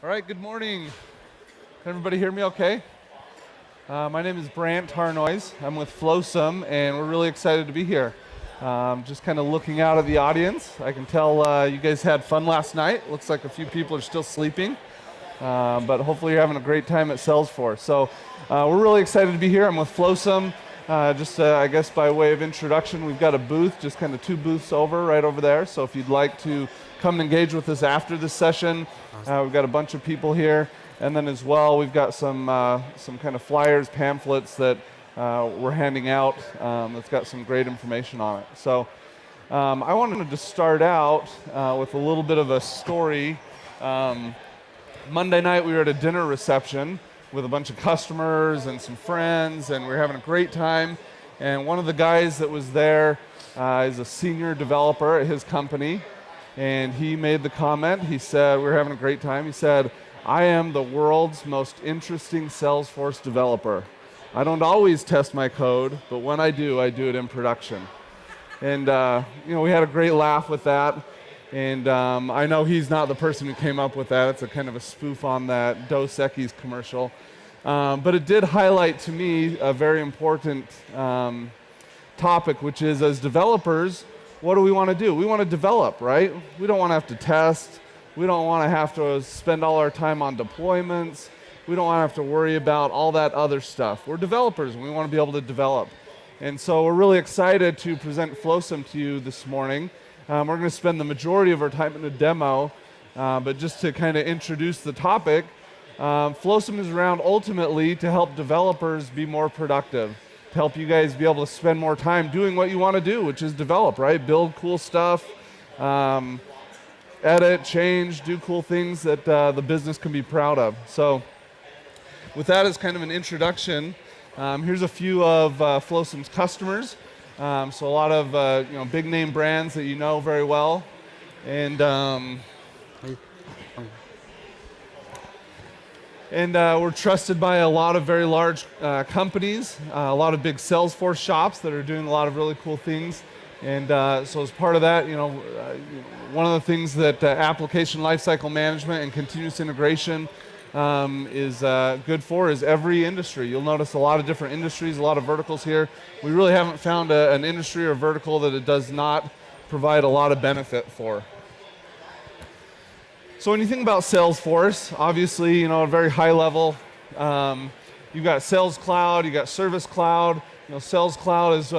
All right, good morning. Can everybody hear me okay? My name is Brant Harnois. I'm with FlowSum, and we're really excited to be here. Just kind of looking out at the audience. I can tell you guys had fun last night. Looks like a few people are still sleeping, but hopefully you're having a great time at Salesforce. So we're really excited to be here. I'm with FlowSum. I guess by way of introduction, we've got a booth, just kind of 2 booths over, right over there. So if you'd like to come and engage with us after this session, we've got a bunch of people here. And then as well, we've got some kind of flyers, pamphlets that we're handing out that's got some great information on it. So I wanted to start out with a little bit of a story. Monday night, we were at a dinner reception with a bunch of customers and some friends, and we were having a great time. And one of the guys that was there is a senior developer at his company, and he made the comment, he said, we were having a great time, he said, "I am the world's most interesting Salesforce developer. I don't always test my code, but when I do it in production." And we had a great laugh with that. And I know he's not the person who came up with that. It's a kind of a spoof on that Dos Equis commercial. But it did highlight to me a very important topic, which is, as developers, what do we want to do? We want to develop, right? We don't want to have to test. We don't want to have to spend all our time on deployments. We don't want to have to worry about all that other stuff. We're developers, and we want to be able to develop. And so we're really excited to present FlowSum to you this morning. We're going to spend the majority of our time in a demo, but just to kind of introduce the topic, FlowSum is around ultimately to help developers be more productive, to help you guys be able to spend more time doing what you want to do, which is develop, right? Build cool stuff, edit, change, do cool things that the business can be proud of. So with that as kind of an introduction, here's a few of FlowSum's customers. So a lot of big name brands that you know very well, and we're trusted by a lot of very large companies, a lot of big Salesforce shops that are doing a lot of really cool things. And so as part of that, one of the things that application lifecycle management and continuous integration is good for is every industry. You'll notice a lot of different industries, a lot of verticals here. We really haven't found an industry or vertical that it does not provide a lot of benefit for. So when you think about Salesforce, obviously, at a very high level, you've got Sales Cloud, you've got Service Cloud. Sales Cloud is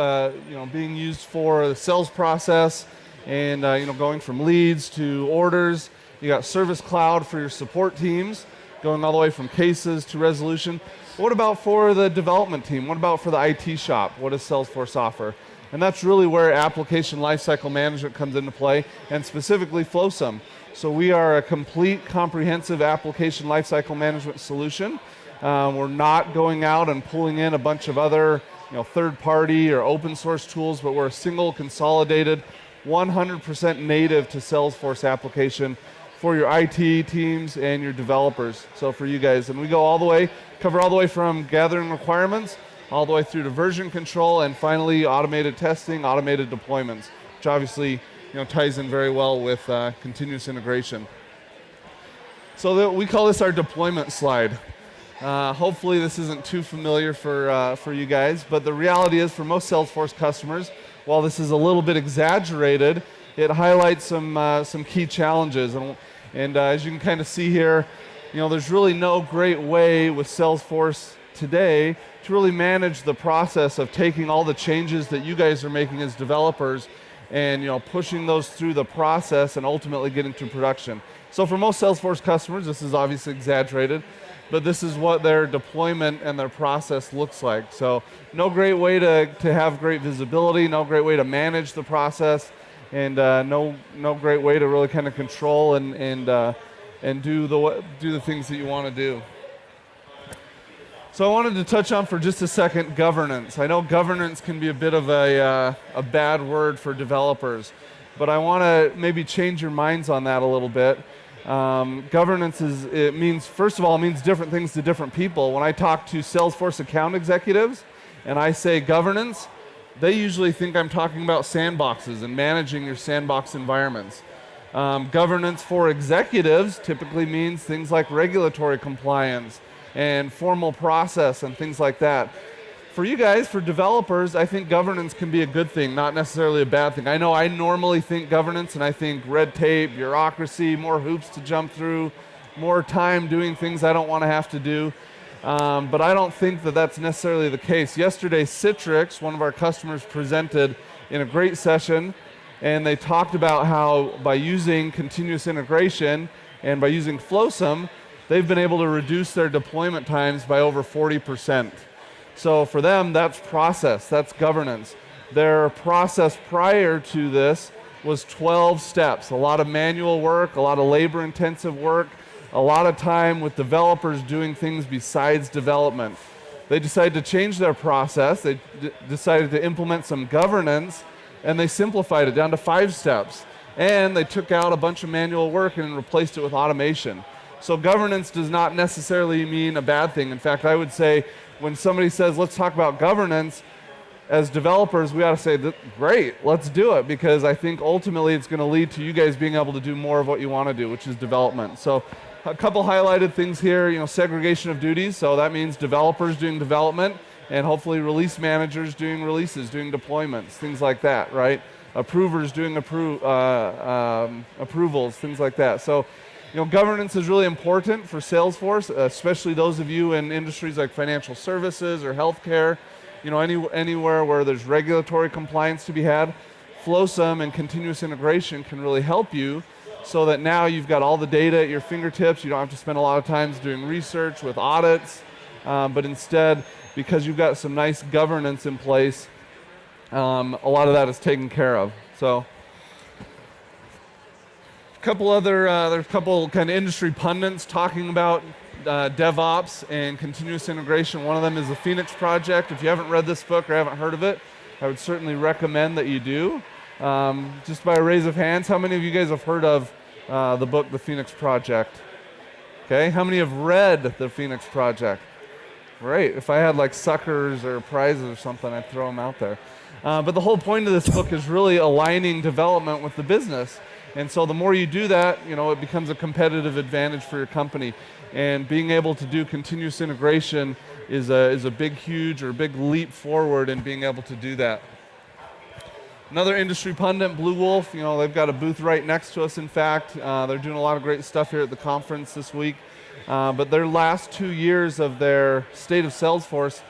being used for the sales process and going from leads to orders. You got Service Cloud for your support teams, going all the way from cases to resolution. What about for the development team? What about for the IT shop? What does Salesforce offer? And that's really where application lifecycle management comes into play, and specifically FlowSum. So we are a complete, comprehensive application lifecycle management solution. We're not going out and pulling in a bunch of other third-party or open source tools, but we're a single, consolidated, 100% native to Salesforce application for your IT teams and your developers, so for you guys. And we go cover all the way from gathering requirements, all the way through to version control, and finally automated testing, automated deployments, which obviously ties in very well with continuous integration. So we call this our deployment slide. Hopefully this isn't too familiar for you guys, but the reality is for most Salesforce customers, while this is a little bit exaggerated, it highlights some key challenges. And as you can kind of see here, there's really no great way with Salesforce today to really manage the process of taking all the changes that you guys are making as developers and pushing those through the process and ultimately getting to production. So for most Salesforce customers, this is obviously exaggerated, but this is what their deployment and their process looks like. So no great way to have great visibility, no great way to manage the process, and no great way to really kind of control and do the things that you want to do. So I wanted to touch on for just a second governance. I know governance can be a bit of a bad word for developers, but I want to maybe change your minds on that a little bit. Governance first of all, it means different things to different people. When I talk to Salesforce account executives and I say governance, they usually think I'm talking about sandboxes and managing your sandbox environments. Governance for executives typically means things like regulatory compliance and formal process and things like that. For you guys, for developers, I think governance can be a good thing, not necessarily a bad thing. I know I normally think governance, and I think red tape, bureaucracy, more hoops to jump through, more time doing things I don't want to have to do. But I don't think that that's necessarily the case. Yesterday, Citrix, one of our customers, presented in a great session, and they talked about how by using continuous integration and by using FlowSum, they've been able to reduce their deployment times by over 40%. So for them, that's process, that's governance. Their process prior to this was 12 steps, a lot of manual work, a lot of labor-intensive work, a lot of time with developers doing things besides development. They decided to change their process, they decided to implement some governance, and they simplified it down to 5 steps. And they took out a bunch of manual work and replaced it with automation. So governance does not necessarily mean a bad thing. In fact, I would say when somebody says, let's talk about governance, as developers, we ought to say, great, let's do it, because I think ultimately it's going to lead to you guys being able to do more of what you want to do, which is development. So a couple highlighted things here, segregation of duties. So that means developers doing development, and hopefully release managers doing releases, doing deployments, things like that, right? Approvers doing approvals, things like that. So, governance is really important for Salesforce, especially those of you in industries like financial services or healthcare, anywhere where there's regulatory compliance to be had. FlowSum and continuous integration can really help you so that now you've got all the data at your fingertips. You don't have to spend a lot of time doing research with audits, but instead, because you've got some nice governance in place, a lot of that is taken care of. So, there's a couple kind of industry pundits talking about DevOps and continuous integration. One of them is the Phoenix Project. If you haven't read this book or haven't heard of it, I would certainly recommend that you do. Just by a raise of hands, how many of you guys have heard of the book, The Phoenix Project? Okay, how many have read The Phoenix Project? Great. If I had like suckers or prizes or something, I'd throw them out there. But the whole point of this book is really aligning development with the business. And so the more you do that, it becomes a competitive advantage for your company. And being able to do continuous integration is a big leap forward in being able to do that. Another industry pundit, Blue Wolf, they've got a booth right next to us, in fact. They're doing a lot of great stuff here at the conference this week. But their last 2 years of their State of Salesforce,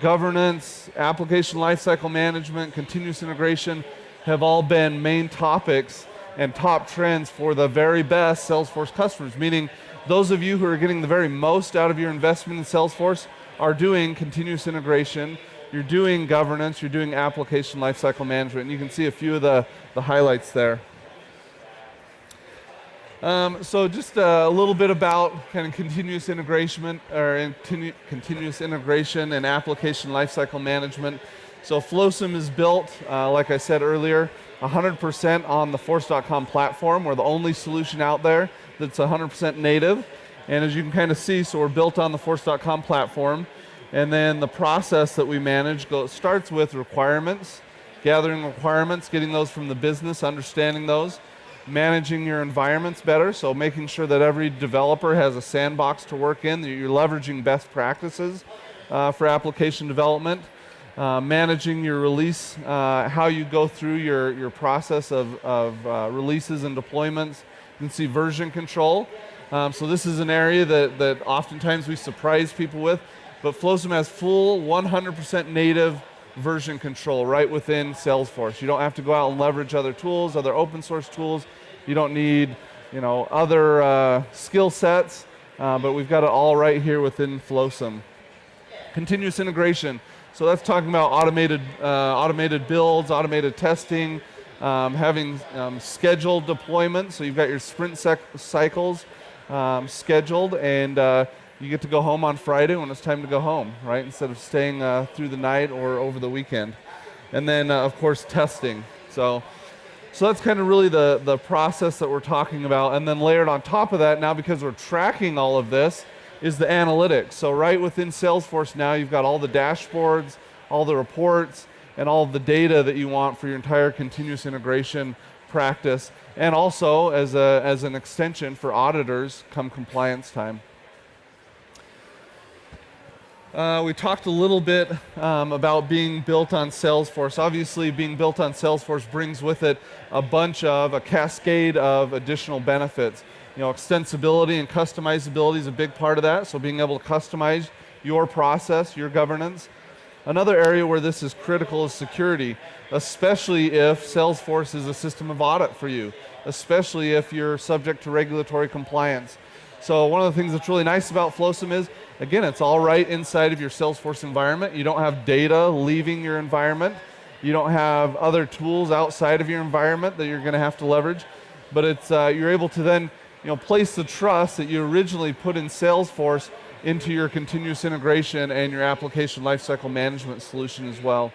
governance, application lifecycle management, continuous integration have all been main topics and top trends for the very best Salesforce customers, meaning those of you who are getting the very most out of your investment in Salesforce are doing continuous integration, you're doing governance, you're doing application lifecycle management, and you can see a few of the highlights there. So just a little bit about kind of continuous integration continuous integration and application lifecycle management. So FlowSim is built, like I said earlier, 100% on the Force.com platform. We're the only solution out there that's 100% native. And as you can kind of see, so we're built on the Force.com platform. And then the process that we manage starts with requirements, gathering requirements, getting those from the business, understanding those, managing your environments better, so making sure that every developer has a sandbox to work in, that you're leveraging best practices for application development, managing your release, how you go through your process of releases and deployments. You can see version control. So this is an area that oftentimes we surprise people with, but FlowSim has full 100% native version control right within Salesforce. You don't have to go out and leverage other tools, other open source tools. You don't need other skill sets, but we've got it all right here within FlowSim. Continuous integration. So that's talking about automated builds, automated testing, having scheduled deployments. So you've got your sprint cycles scheduled, and you get to go home on Friday when it's time to go home, right? Instead of staying through the night or over the weekend. And then, of course, testing. So that's kind of really the process that we're talking about. And then layered on top of that, now because we're tracking all of this, is the analytics. So right within Salesforce now, you've got all the dashboards, all the reports, and all of the data that you want for your entire continuous integration practice, and also as an extension for auditors come compliance time. We talked a little bit about being built on Salesforce. Obviously, being built on Salesforce brings with it a cascade of additional benefits. Extensibility and customizability is a big part of that, so being able to customize your process, your governance. Another area where this is critical is security, especially if Salesforce is a system of audit for you, especially if you're subject to regulatory compliance. So one of the things that's really nice about FlowSim is, again, it's all right inside of your Salesforce environment. You don't have data leaving your environment. You don't have other tools outside of your environment that you're going to have to leverage. But it's you're able to then place the trust that you originally put in Salesforce into your continuous integration and your application lifecycle management solution as well.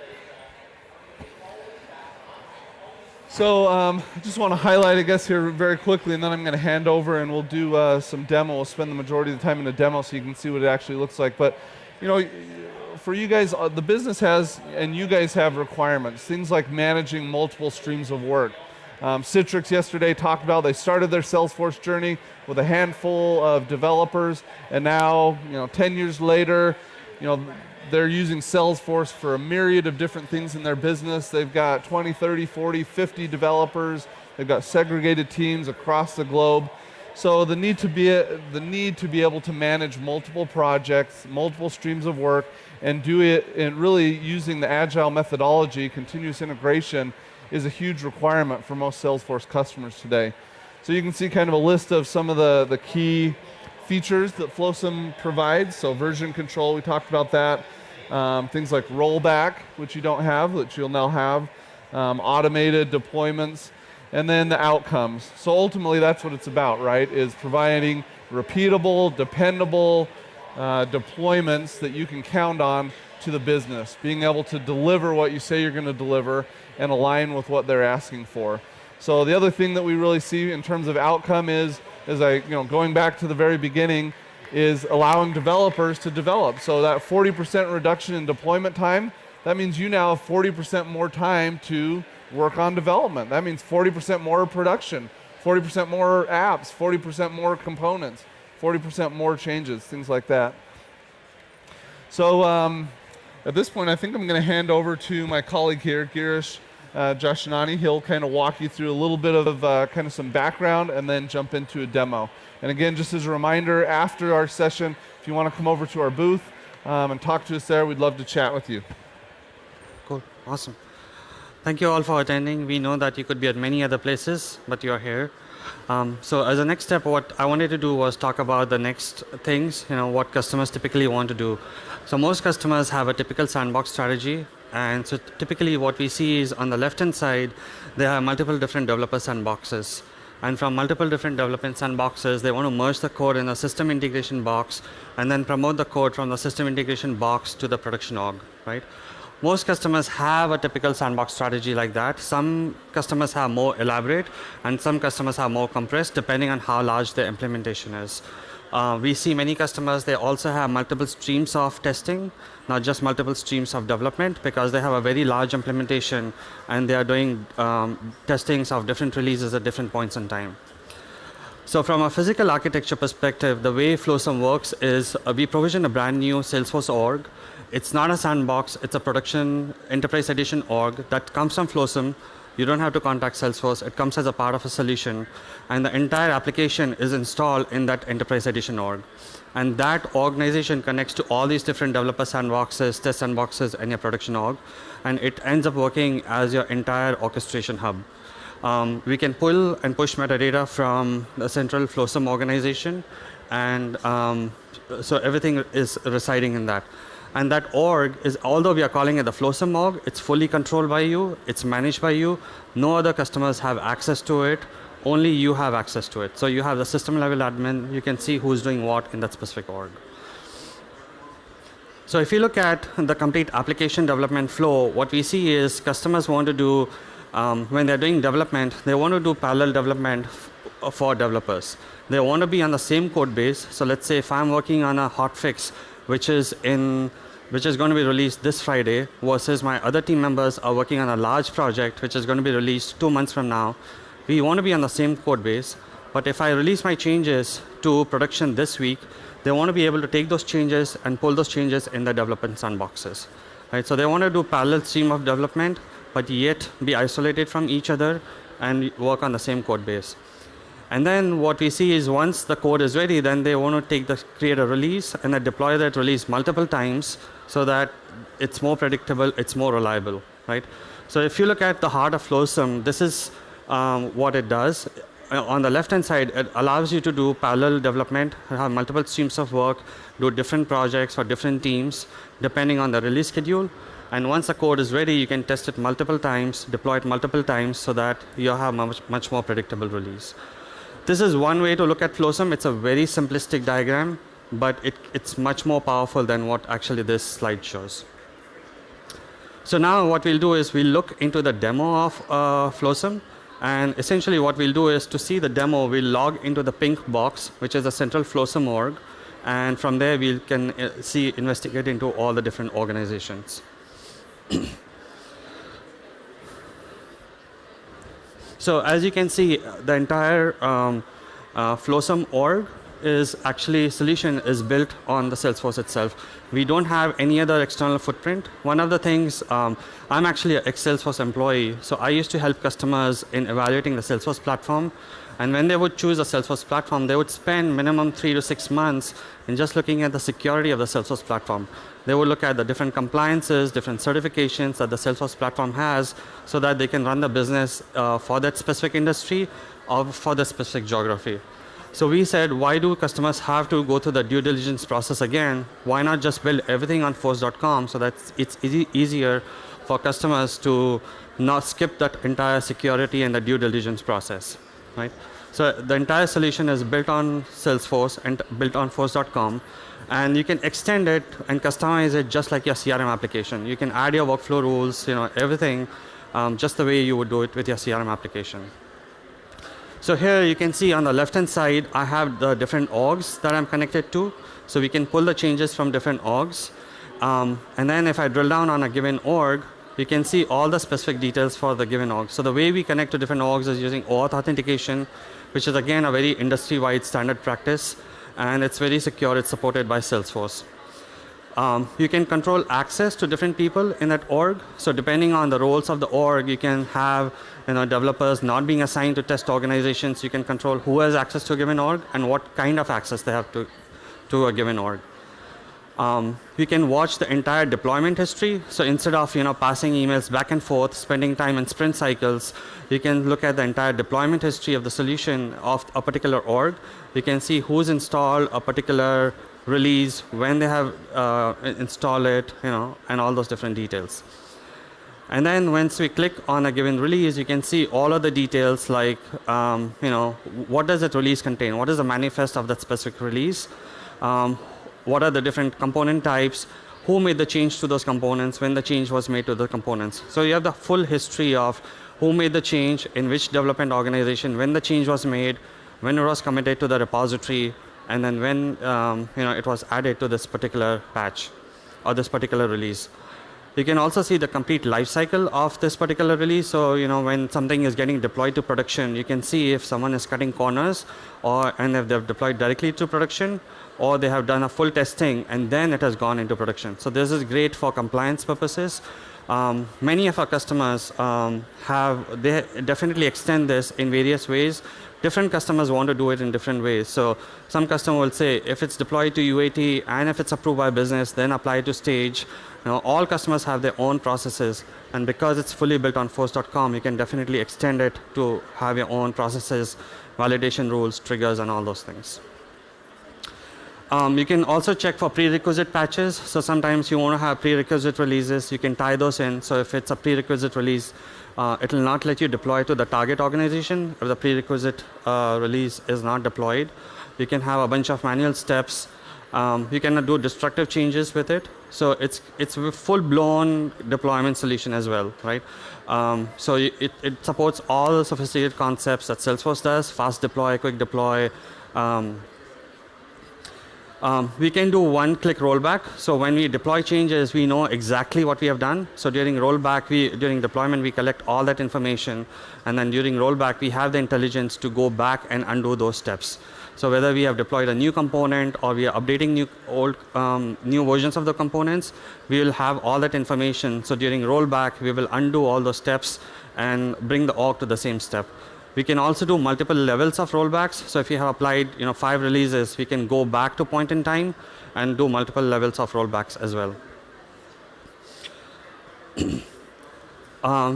So I just want to highlight, I guess, here very quickly, and then I'm going to hand over and we'll do some demo. We'll spend the majority of the time in a demo so you can see what it actually looks like. But for you guys, the business has, and you guys have requirements, things like managing multiple streams of work. Citrix yesterday talked about they started their Salesforce journey with a handful of developers, and now 10 years later, they're using Salesforce for a myriad of different things in their business. They've got 20, 30, 40, 50 developers. They've got segregated teams across the globe. So the need to be able to manage multiple projects, multiple streams of work, and do it in really using the agile methodology, continuous integration, is a huge requirement for most Salesforce customers today. So you can see kind of a list of some of the key features that FlowSim provides. So version control, we talked about that. Things like rollback, which you don't have, which you'll now have. Automated deployments, and then the outcomes. So ultimately that's what it's about, right? Is providing repeatable, dependable deployments that you can count on to the business. Being able to deliver what you say you're going to deliver and align with what they're asking for. So the other thing that we really see in terms of outcome is going back to the very beginning, is allowing developers to develop. So that 40% reduction in deployment time, that means you now have 40% more time to work on development. That means 40% more production, 40% more apps, 40% more components, 40% more changes, things like that. So at this point, I think I'm going to hand over to my colleague here, Girish Jashanani. He'll kind of walk you through a little bit of kind of some background and then jump into a demo. And again, just as a reminder, after our session, if you want to come over to our booth and talk to us there, we'd love to chat with you. Cool, awesome. Thank you all for attending. We know that you could be at many other places, but you're here. So as a next step, what I wanted to do was talk about the next things, what customers typically want to do. So most customers have a typical sandbox strategy. And so typically what we see is on the left-hand side, they have multiple different developer sandboxes. And from multiple different development sandboxes, they want to merge the code in a system integration box and then promote the code from the system integration box to the production org, right? Most customers have a typical sandbox strategy like that. Some customers have more elaborate and some customers have more compressed depending on how large their implementation is. We see many customers, they also have multiple streams of testing, not just multiple streams of development, because they have a very large implementation and they are doing testings of different releases at different points in time. So from a physical architecture perspective, the way FlowSum works is we provision a brand new Salesforce org. It's not a sandbox, it's a production enterprise edition org that comes from FlowSum. You don't have to contact Salesforce. It comes as a part of a solution. And the entire application is installed in that enterprise edition org. And that organization connects to all these different developer sandboxes, test sandboxes, and your production org. And it ends up working as your entire orchestration hub. We can pull and push metadata from the central FlowSum organization. And so everything is residing in that. And that org is, although we are calling it the FlowSum org, it's fully controlled by you, it's managed by you. No other customers have access to it, only you have access to it. So you have the system level admin, you can see who's doing what in that specific org. So if you look at the complete application development flow, what we see is customers want to do, when they're doing development, they want to do parallel development for developers. They want to be on the same code base. So let's say if I'm working on a hotfix, which is going to be released this Friday, versus my other team members are working on a large project which is going to be released 2 months from now. we want to be on the same code base, but if I release my changes to production this week, they want to be able to take those changes and pull those changes in the development sandboxes. Right? So they want to do parallel stream of development, but yet be isolated from each other and work on the same code base. And then what we see is once the code is ready, then they want to create a release and then deploy that release multiple times so that it's more predictable, it's more reliable, right? So if you look at the heart of FlowSum, this is what it does. On the left-hand side, it allows you to do parallel development, have multiple streams of work, do different projects for different teams, depending on the release schedule. And once the code is ready, you can test it multiple times, deploy it multiple times so that you have much more predictable release. This is one way to look at FlowSum. It's a very simplistic diagram, but it's much more powerful than what actually this slide shows. So now what we'll do is we'll look into the demo of FlowSum. And essentially what we'll do is to see the demo, we'll log into the pink box, which is a central FlowSum org. And from there, we can investigate into all the different organizations. So as you can see, the entire FlowSum org is actually solution is built on the Salesforce itself. We don't have any other external footprint. One of the things, I'm actually an ex-Salesforce employee, so I used to help customers in evaluating the Salesforce platform. And when they would choose a Salesforce platform, they would spend minimum 3 to 6 months in just looking at the security of the Salesforce platform. They would look at the different compliances, different certifications that the Salesforce platform has so that they can run the business for that specific industry or for the specific geography. So we said, why do customers have to go through the due diligence process again? Why not just build everything on force.com so that it's easier for customers to not skip that entire security and the due diligence process, right? So the entire solution is built on Salesforce and built on force.com. And you can extend it and customize it just like your CRM application. You can add your workflow rules, everything, just the way you would do it with your CRM application. So here you can see on the left-hand side, I have the different orgs that I'm connected to. So we can pull the changes from different orgs. And then if I drill down on a given org, you can see all the specific details for the given org. So the way we connect to different orgs is using OAuth Authentication, which is again a very industry-wide standard practice. And it's very secure, it's supported by Salesforce. You can control access to different people in that org. So depending on the roles of the org, you can have developers not being assigned to test organizations. You can control who has access to a given org and what kind of access they have to a given org. You can watch the entire deployment history. So instead of passing emails back and forth, spending time in sprint cycles, you can look at the entire deployment history of the solution of a particular org. You can see who's installed a particular release, when they have installed it, and all those different details. And then once we click on a given release, you can see all of the details like, what does that release contain? What is the manifest of that specific release? What are the different component types? Who made the change to those components? When the change was made to the components? So you have the full history of who made the change, in which development organization, when the change was made, when it was committed to the repository, and then when it was added to this particular patch or this particular release. You can also see the complete lifecycle of this particular release. So when something is getting deployed to production, you can see if someone is cutting corners, and if they've deployed directly to production, or they have done a full testing and then it has gone into production. So this is great for compliance purposes. Many of our customers they definitely extend this in various ways. Different customers want to do it in different ways. So some customer will say, if it's deployed to UAT and if it's approved by business, then apply it to stage. All customers have their own processes. And because it's fully built on force.com, you can definitely extend it to have your own processes, validation rules, triggers, and all those things. You can also check for prerequisite patches. So sometimes you want to have prerequisite releases. You can tie those in. So if it's a prerequisite release, it will not let you deploy to the target organization if the prerequisite release is not deployed. You can have a bunch of manual steps. You can do destructive changes with it. So it's a full-blown deployment solution as well, right? So it supports all the sophisticated concepts that Salesforce does: fast deploy, quick deploy. We can do one-click rollback. So when we deploy changes, we know exactly what we have done. So during rollback, during deployment, we collect all that information. And then during rollback, we have the intelligence to go back and undo those steps. So whether we have deployed a new component or we are updating new versions of the components, we will have all that information. So during rollback, we will undo all those steps and bring the org to the same step. We can also do multiple levels of rollbacks. So if you have applied 5 releases, we can go back to point in time and do multiple levels of rollbacks as well.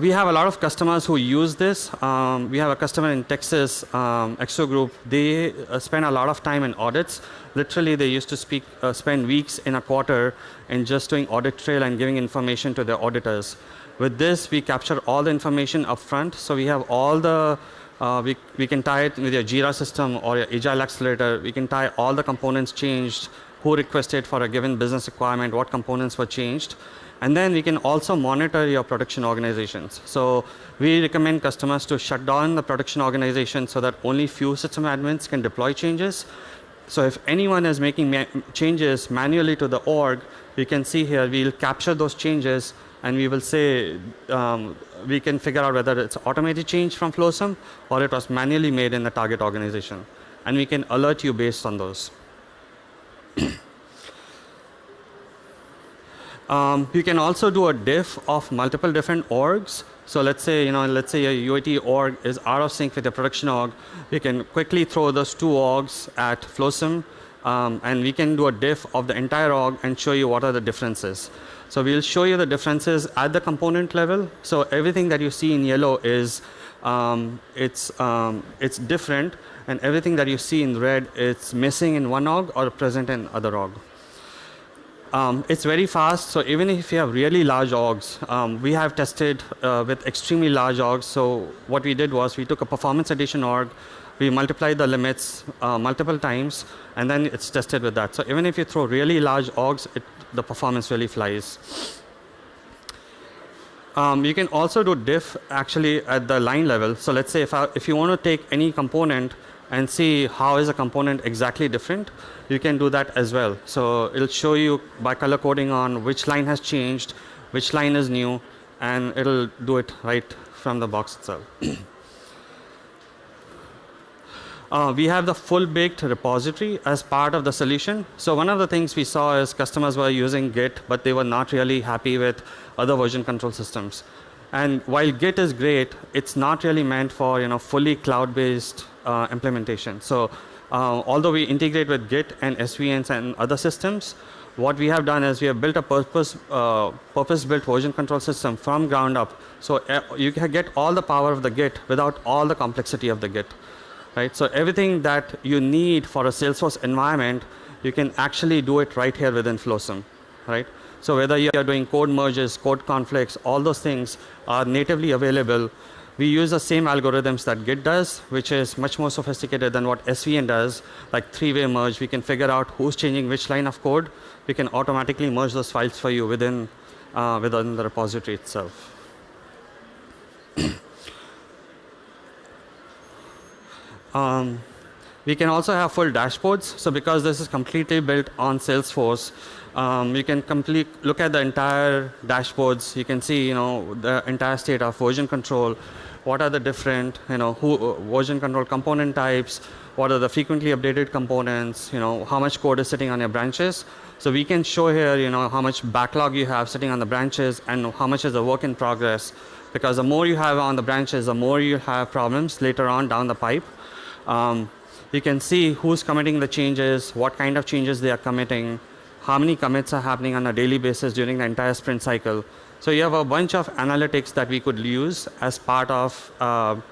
We have a lot of customers who use this. We have a customer in Texas, Exo Group. They spend a lot of time in audits. Literally, they used to spend weeks in a quarter in just doing audit trail and giving information to their auditors. With this, we capture all the information up front. So we have all the we can tie it with your Jira system or your Agile Accelerator. We can tie all the components changed, who requested for a given business requirement, what components were changed. And then we can also monitor your production organizations. So we recommend customers to shut down the production organization so that only few system admins can deploy changes. So if anyone is making changes manually to the org, we can see here, we'll capture those changes and we will say, we can figure out whether it's automated change from FlowSum or it was manually made in the target organization. And we can alert you based on those. You can also do a diff of multiple different orgs. So let's say your UAT org is out of sync with your production org. We can quickly throw those 2 orgs at FlowSim, and we can do a diff of the entire org and show you what are the differences. So we'll show you the differences at the component level. So everything that you see in yellow is it's different, and everything that you see in red, it's missing in one org or present in other org. It's very fast, so even if you have really large orgs, we have tested with extremely large orgs. So what we did was we took a performance edition org, we multiplied the limits multiple times, and then it's tested with that. So even if you throw really large orgs, the performance really flies. You can also do diff actually at the line level. So let's say if you want to take any component and see how is a component exactly different, you can do that as well. So it'll show you by color coding on which line has changed, which line is new, and it'll do it right from the box itself. We have the full-baked repository as part of the solution. So one of the things we saw is customers were using Git, but they were not really happy with other version control systems. And while Git is great, it's not really meant for fully cloud-based implementation. So although we integrate with Git and SVNs and other systems, what we have done is we have built a purpose-built version control system from ground up. So you can get all the power of the Git without all the complexity of the Git. Right? So everything that you need for a Salesforce environment, you can actually do it right here within FlowSim. Right? So whether you are doing code merges, code conflicts, all those things are natively available. We use the same algorithms that Git does, which is much more sophisticated than what SVN does, like 3-way merge. We can figure out who's changing which line of code. We can automatically merge those files for you within the repository itself. We can also have full dashboards. So because this is completely built on Salesforce, you can look at the entire dashboards. You can see, the entire state of version control. What are the different, version control component types? What are the frequently updated components? How much code is sitting on your branches? So we can show here, how much backlog you have sitting on the branches and how much is a work in progress. Because the more you have on the branches, the more you have problems later on down the pipe. You can see who's committing the changes, what kind of changes they are committing, how many commits are happening on a daily basis during the entire sprint cycle. So you have a bunch of analytics that we could use as part of your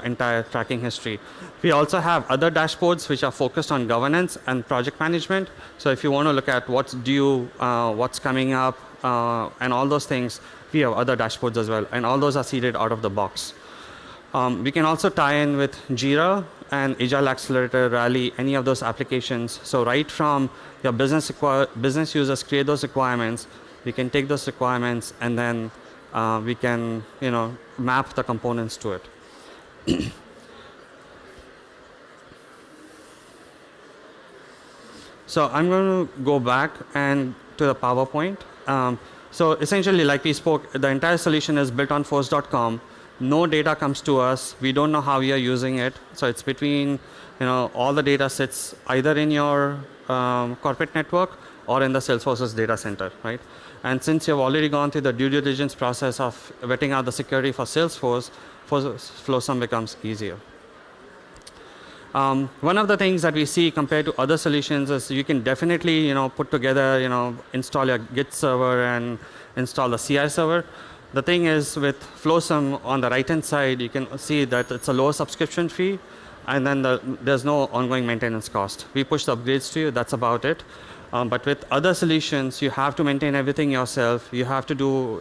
entire tracking history. We also have other dashboards which are focused on governance and project management. So if you want to look at what's due, what's coming up, and all those things, we have other dashboards as well, and all those are seeded out of the box. We can also tie in with Jira and Agile Accelerator, Rally, any of those applications. So right from your business users create those requirements, we can take those requirements and then we can map the components to it. So I'm going to go back and to the PowerPoint. So essentially, like we spoke, the entire solution is built on force.com. No data comes to us. We don't know how we are using it. So it's between, all the data sits either in your corporate network or in the Salesforce's data center, right? And since you've already gone through the due diligence process of vetting out the security for Salesforce, FlowSum becomes easier. One of the things that we see compared to other solutions is you can definitely, put together, install your Git server and install the CI server. The thing is with FlowSum on the right-hand side, you can see that it's a lower subscription fee, and then there's no ongoing maintenance cost. We push the upgrades to you, that's about it. But with other solutions, you have to maintain everything yourself. You have to do,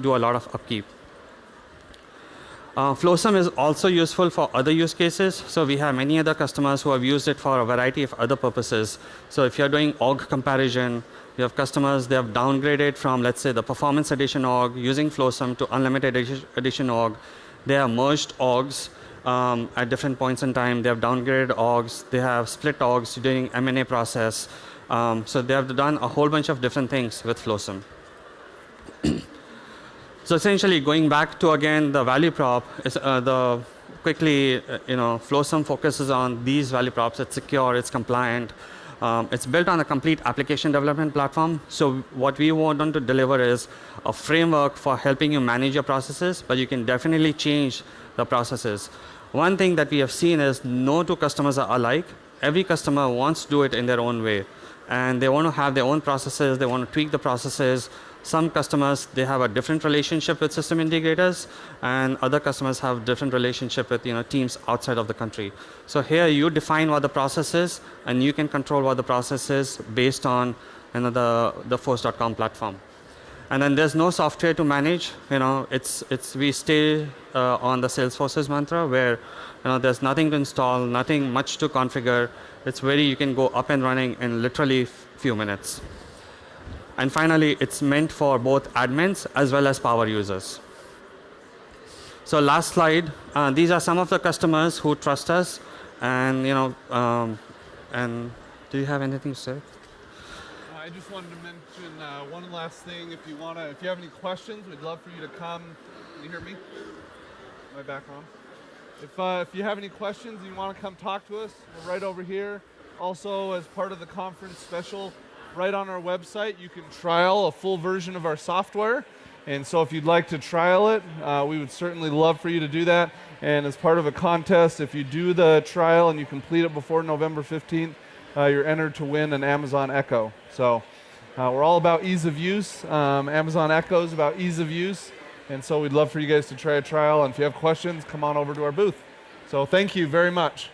do a lot of upkeep. FlowSum is also useful for other use cases. So we have many other customers who have used it for a variety of other purposes. So if you're doing org comparison, you have customers, they have downgraded from, let's say, the performance edition org using FlowSum to unlimited edition org. They have merged orgs at different points in time. They have downgraded orgs. They have split orgs during M&A process. So they have done a whole bunch of different things with FlowSum. So essentially, going back to, again, the value prop, is FlowSum focuses on these value props. It's secure, it's compliant. It's built on a complete application development platform. So what we want to deliver is a framework for helping you manage your processes, but you can definitely change the processes. One thing that we have seen is no two customers are alike. Every customer wants to do it in their own way. And they want to have their own processes. They want to tweak the processes. Some customers, they have a different relationship with system integrators, and other customers have different relationship with teams outside of the country. So here you define what the process is, and you can control what the process is based on the force.com platform. And then there's no software to manage. We stay on the Salesforce's mantra where there's nothing to install, nothing much to configure. It's you can go up and running in literally few minutes. And finally, it's meant for both admins as well as power users. So last slide, these are some of the customers who trust us. And, and do you have anything to say? I just wanted to mention one last thing. If you have any questions, we'd love for you to come. Can you hear me? Am I back on? If you have any questions and you want to come talk to us, we're right over here. Also, as part of the conference special, right on our website, you can trial a full version of our software. And so if you'd like to trial it, we would certainly love for you to do that. And as part of a contest, if you do the trial and you complete it before November 15th, you're entered to win an Amazon Echo. So we're all about ease of use. Amazon Echo is about ease of use. And so we'd love for you guys to try a trial. And if you have questions, come on over to our booth. So thank you very much.